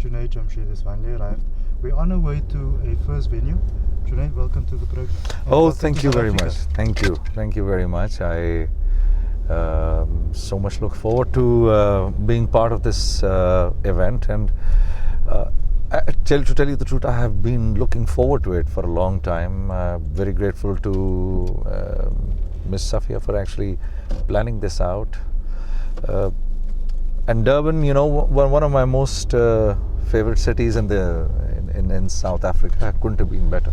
Junaid Jamshed has finally arrived. We're on our way to a first venue. Junaid, welcome to the program. Oh, thank you very much. Thank you very much. I so much look forward to being part of this event, and to tell you the truth, I have been looking forward to it for a long time. Very grateful to Miss Safia for actually planning this out. And Durban, you know, one of my most favorite cities in South Africa. Couldn't have been better.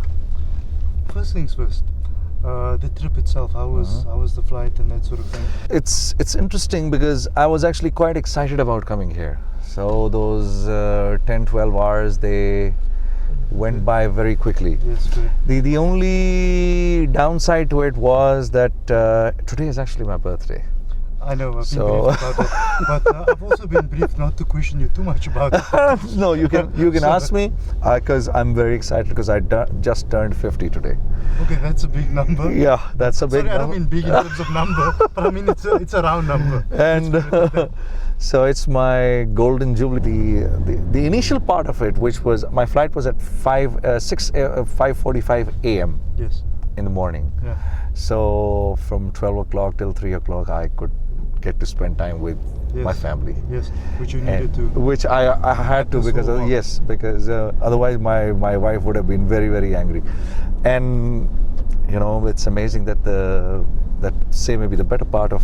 First things first, the trip itself, how was the flight and that sort of thing? It's interesting because I was actually quite excited about coming here. So those 10-12 hours, they went by very quickly. Yes, correct. The only downside to it was that today is actually my birthday. I know, I've been briefed about that, but I've also been briefed not to question you too much about it. No, you can ask me, because I'm very excited because I just turned 50 today. Okay, that's a big number. Yeah, that's a big number. I don't mean big in terms of number, but I mean it's a round number. And so it's my golden jubilee. The initial part of it, which was my flight was at 5:45 a.m. Yes. in the morning. Yeah. So from 12 o'clock till 3 o'clock, I could get to spend time with my family. Yes, which you needed to. Which I had to because otherwise my wife would have been very, very angry. And you know, it's amazing that maybe the better part of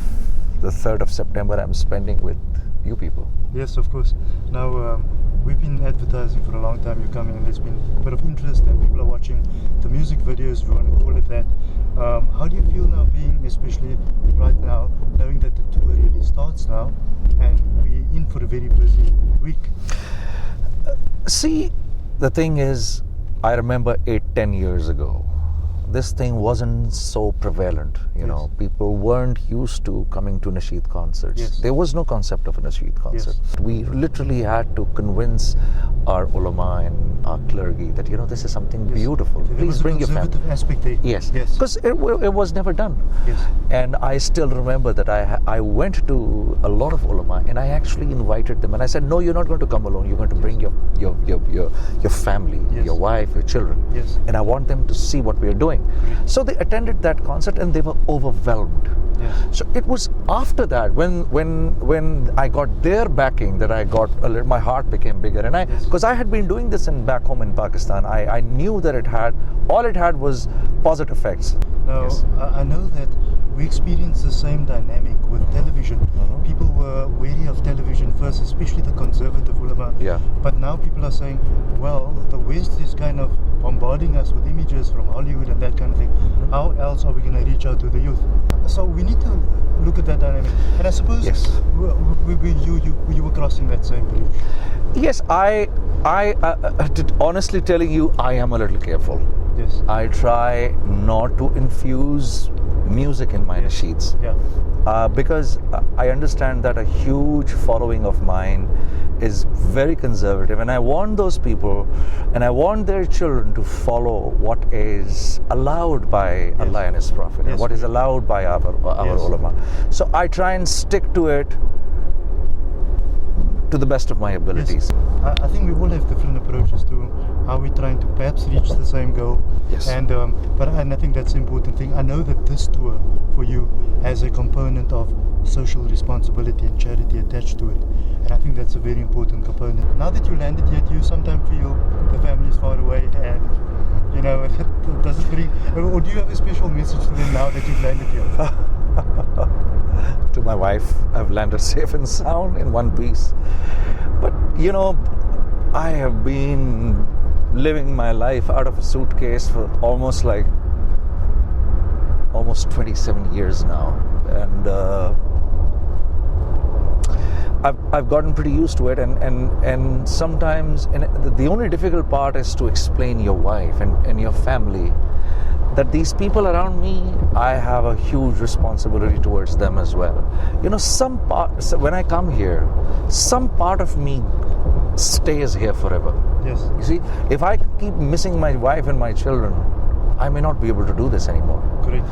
the 3rd of September I'm spending with you people. Yes, of course. Now we've been advertising for a long time. You're coming, and there's been a bit of interest, and people are watching the music videos, if you want to call it that. How do you feel now, being especially right now, knowing that the tour really starts now, and we're in for a very busy week? See, the thing is, I remember 8-10 years ago, this thing wasn't so prevalent. You know, people weren't used to coming to Nasheed concerts. Yes. There was no concept of a Nasheed concert. Yes. We literally had to convince our ulama and our clergy that, you know, this is something beautiful. Please bring your family. Aspect there. Yes, because it was never done. Yes. And I still remember that I went to a lot of ulama and I actually invited them, and I said, no, you're not going to come alone. You're going to bring your family, your wife, your children. Yes. And I want them to see what we are doing. So they attended that concert and they were overwhelmed. Yes. So it was after that when I got their backing that I got my heart became bigger, and because I had been doing this back home in Pakistan, I knew that all it had was positive effects. Now I know that we experienced the same dynamic with television. People were wary of television first, especially the conservative ulama. Yeah. But now people are saying, well, the West is kind of bombarding us with images from Hollywood and that kind of thing. How else are we going to reach out to the youth? So we need to look at that dynamic. And I suppose you were crossing that same bridge. Yes, I honestly telling you, I am a little careful. Yes. I try not to infuse music in my nasheeds. Yeah. Because I understand that a huge following of mine is very conservative, and I want those people and I want their children to follow what is allowed by Allah and His Prophet, and what is allowed by our ulama. So I try and stick to it to the best of my abilities. Yes. I think we all have different approaches to how we're trying to perhaps reach the same goal. Yes. And I think that's the important thing. I know that this tour for you has a component of social responsibility and charity attached to it, and I think that's a very important component. Now that you landed here, do you sometimes feel the family is far away, and you know, does it bring, or do you have a special message to them now that you've landed here? To my wife, I've landed safe and sound in one piece. But you know, I have been living my life out of a suitcase for almost 27 years now, and I've gotten pretty used to it, and sometimes the only difficult part is to explain your wife and your family that these people around me, I have a huge responsibility towards them as well. You know, when I come here, some part of me stays here forever. Yes. You see, if I keep missing my wife and my children, I may not be able to do this anymore. Correct.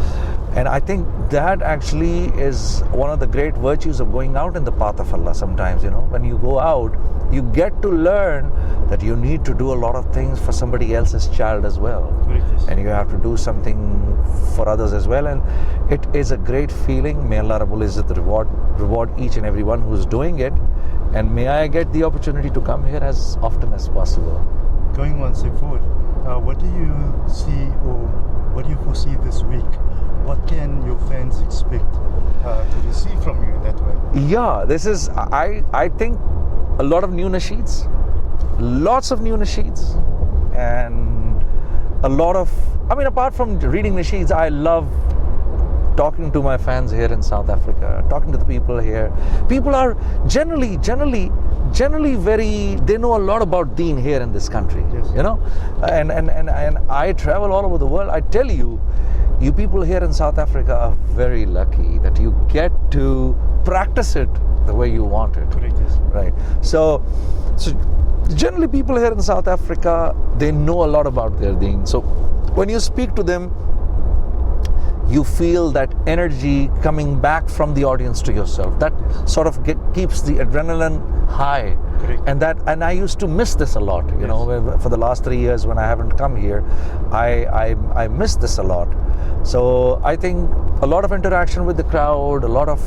And I think that actually is one of the great virtues of going out in the path of Allah sometimes. You know, when you go out, you get to learn that you need to do a lot of things for somebody else's child as well. Correct, yes. And you have to do something for others as well. And it is a great feeling. May Allah Rabbul Izzat reward each and everyone who's doing it. And may I get the opportunity to come here as often as possible. Going one step forward, what do you see or what do you foresee this week? What can your fans expect to receive from you in that way? Yeah, this is, I think, a lot of new nasheeds, lots of new nasheeds, and a lot of, I mean, apart from reading nasheeds, I love talking to my fans here in South Africa, talking to the people here. People are generally very, they know a lot about Deen here in this country, yes. you know, and I travel all over the world. I tell you, you people here in South Africa are very lucky that you get to practice it the way you want it. Correct, yes. Right. So generally people here in South Africa, they know a lot about their Deen. So when you speak to them, you feel that energy coming back from the audience to yourself. That sort of keeps the adrenaline high. Correct. And I used to miss this a lot. You know, for the last 3 years when I haven't come here, I miss this a lot. So I think a lot of interaction with the crowd, a lot of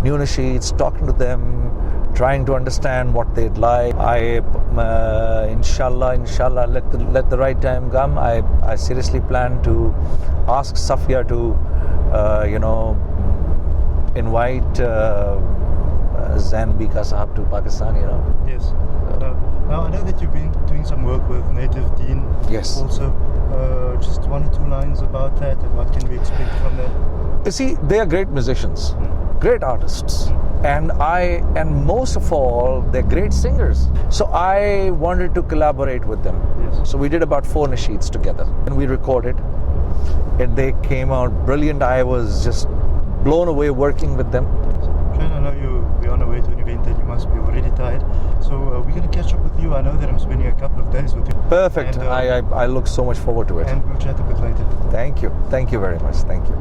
new nasheeds, talking to them, trying to understand what they'd like. Inshallah, let the right time come. I seriously plan to ask Safia to, invite Zain Bika Sahab to Pakistan, you know. Yes. Now I know that you've been doing some work with Native Deen. Yes. Also, just 1 or 2 lines about that and what can we expect from that? You see, they are great musicians, great artists, and most of all, they're great singers. So I wanted to collaborate with them. Yes. So we did about 4 nasheeds together, and we recorded, and they came out brilliant. I was just blown away working with them. Shane, I know we're on our way to an event and you must be already tired. So we're going to catch up with you. I know that I'm spending a couple of days with you. Perfect. And, I look so much forward to it. And we'll chat a bit later. Thank you. Thank you very much. Thank you.